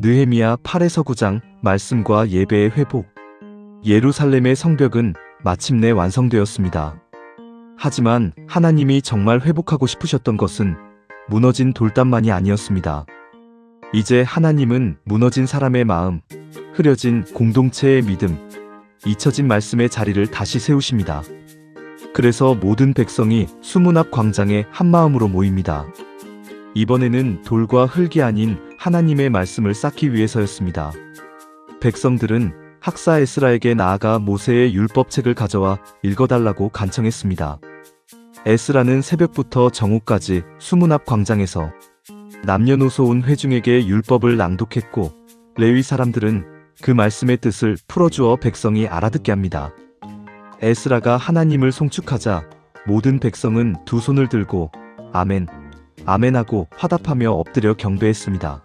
느헤미야 8에서 9장 말씀과 예배의 회복. 예루살렘의 성벽은 마침내 완성되었습니다. 하지만 하나님이 정말 회복하고 싶으셨던 것은 무너진 돌담만이 아니었습니다. 이제 하나님은 무너진 사람의 마음, 흐려진 공동체의 믿음, 잊혀진 말씀의 자리를 다시 세우십니다. 그래서 모든 백성이 수문 앞 광장에 한마음으로 모입니다. 이번에는 돌과 흙이 아닌 하나님의 말씀을 쌓기 위해서였습니다. 백성들은 학사 에스라에게 나아가 모세의 율법책을 가져와 읽어달라고 간청했습니다. 에스라는 새벽부터 정오까지 수문 앞 광장에서 남녀노소 온 회중에게 율법을 낭독했고, 레위 사람들은 그 말씀의 뜻을 풀어주어 백성이 알아듣게 합니다. 에스라가 하나님을 송축하자 모든 백성은 두 손을 들고 아멘, 아멘하고 화답하며 엎드려 경배했습니다.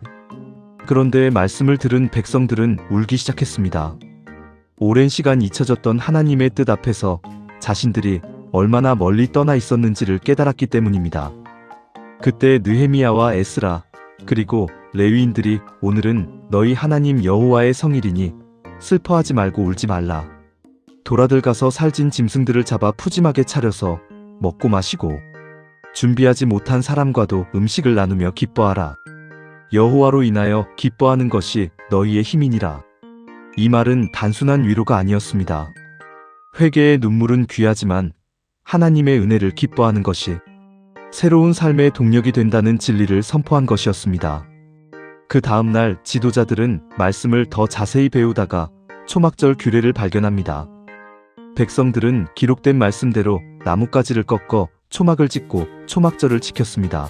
그런데 말씀을 들은 백성들은 울기 시작했습니다. 오랜 시간 잊혀졌던 하나님의 뜻 앞에서 자신들이 얼마나 멀리 떠나 있었는지를 깨달았기 때문입니다. 그때 느헤미야와 에스라 그리고 레위인들이 오늘은 너희 하나님 여호와의 성일이니 슬퍼하지 말고 울지 말라. 돌아들 가서 살찐 짐승들을 잡아 푸짐하게 차려서 먹고 마시고 준비하지 못한 사람과도 음식을 나누며 기뻐하라. 여호와로 인하여 기뻐하는 것이 너희의 힘이니라. 이 말은 단순한 위로가 아니었습니다. 회개의 눈물은 귀하지만 하나님의 은혜를 기뻐하는 것이 새로운 삶의 동력이 된다는 진리를 선포한 것이었습니다. 그 다음 날 지도자들은 말씀을 더 자세히 배우다가 초막절 규례를 발견합니다. 백성들은 기록된 말씀대로 나뭇가지를 꺾어 초막을 짓고 초막절을 지켰습니다.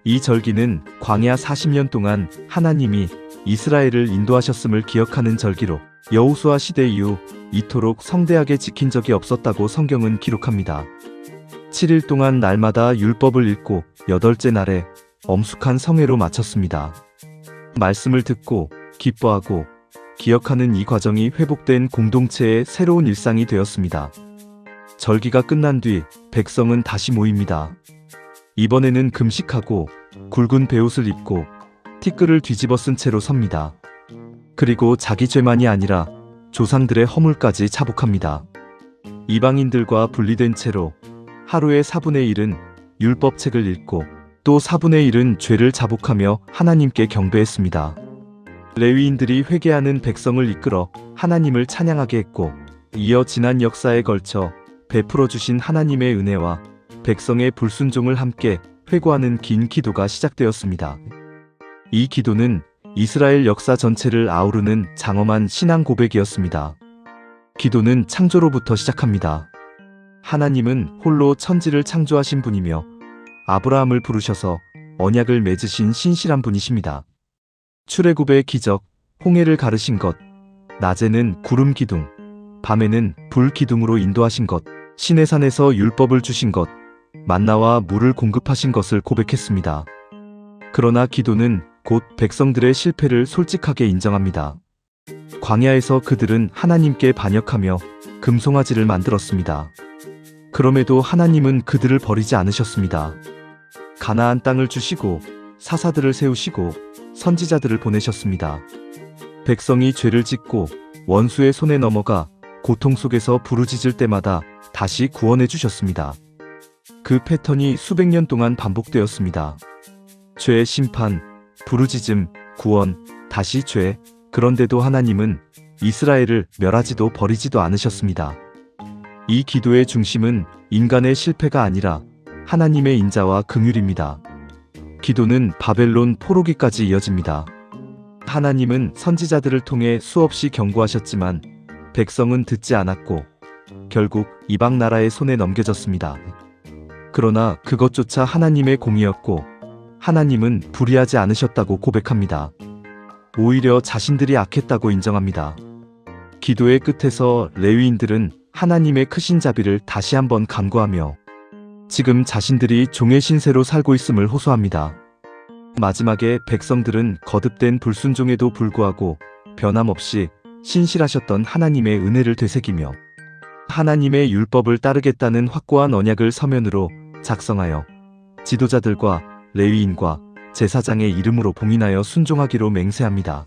이 절기는 광야 40년 동안 하나님이 이스라엘을 인도하셨음을 기억하는 절기로 여호수아 시대 이후 이토록 성대하게 지킨 적이 없었다고 성경은 기록합니다. 7일 동안 날마다 율법을 읽고 8째 날에 엄숙한 성회로 마쳤습니다. 말씀을 듣고 기뻐하고 기억하는 이 과정이 회복된 공동체의 새로운 일상이 되었습니다. 절기가 끝난 뒤 백성은 다시 모입니다. 이번에는 금식하고 굵은 베옷을 입고 티끌을 뒤집어 쓴 채로 섭니다. 그리고 자기 죄만이 아니라 조상들의 허물까지 차복합니다. 이방인들과 분리된 채로 하루의 4분의 1은 율법책을 읽고 또 4분의 1은 죄를 자복하며 하나님께 경배했습니다. 레위인들이 회개하는 백성을 이끌어 하나님을 찬양하게 했고, 이어 지난 역사에 걸쳐 베풀어 주신 하나님의 은혜와 백성의 불순종을 함께 회고하는 긴 기도가 시작되었습니다. 이 기도는 이스라엘 역사 전체를 아우르는 장엄한 신앙 고백이었습니다. 기도는 창조로부터 시작합니다. 하나님은 홀로 천지를 창조하신 분이며 아브라함을 부르셔서 언약을 맺으신 신실한 분이십니다. 출애굽의 기적, 홍해를 가르신 것, 낮에는 구름 기둥, 밤에는 불 기둥으로 인도하신 것, 시내산에서 율법을 주신 것, 만나와 물을 공급하신 것을 고백했습니다. 그러나 기도는 곧 백성들의 실패를 솔직하게 인정합니다. 광야에서 그들은 하나님께 반역하며 금송아지를 만들었습니다. 그럼에도 하나님은 그들을 버리지 않으셨습니다. 가나안 땅을 주시고 사사들을 세우시고 선지자들을 보내셨습니다. 백성이 죄를 짓고 원수의 손에 넘어가 고통 속에서 부르짖을 때마다 다시 구원해 주셨습니다. 그 패턴이 수백 년 동안 반복되었습니다. 죄의 심판, 부르짖음, 구원, 다시 죄. 그런데도 하나님은 이스라엘을 멸하지도 버리지도 않으셨습니다. 이 기도의 중심은 인간의 실패가 아니라 하나님의 인자와 긍휼입니다. 기도는 바벨론 포로기까지 이어집니다. 하나님은 선지자들을 통해 수없이 경고하셨지만 백성은 듣지 않았고 결국 이방 나라의 손에 넘겨졌습니다. 그러나 그것조차 하나님의 공이었고 하나님은 불의하지 않으셨다고 고백합니다. 오히려 자신들이 악했다고 인정합니다. 기도의 끝에서 레위인들은 하나님의 크신 자비를 다시 한번 간구하며 지금 자신들이 종의 신세로 살고 있음을 호소합니다. 마지막에 백성들은 거듭된 불순종에도 불구하고 변함없이 신실하셨던 하나님의 은혜를 되새기며 하나님의 율법을 따르겠다는 확고한 언약을 서면으로 작성하여 지도자들과 레위인과 제사장의 이름으로 봉인하여 순종하기로 맹세합니다.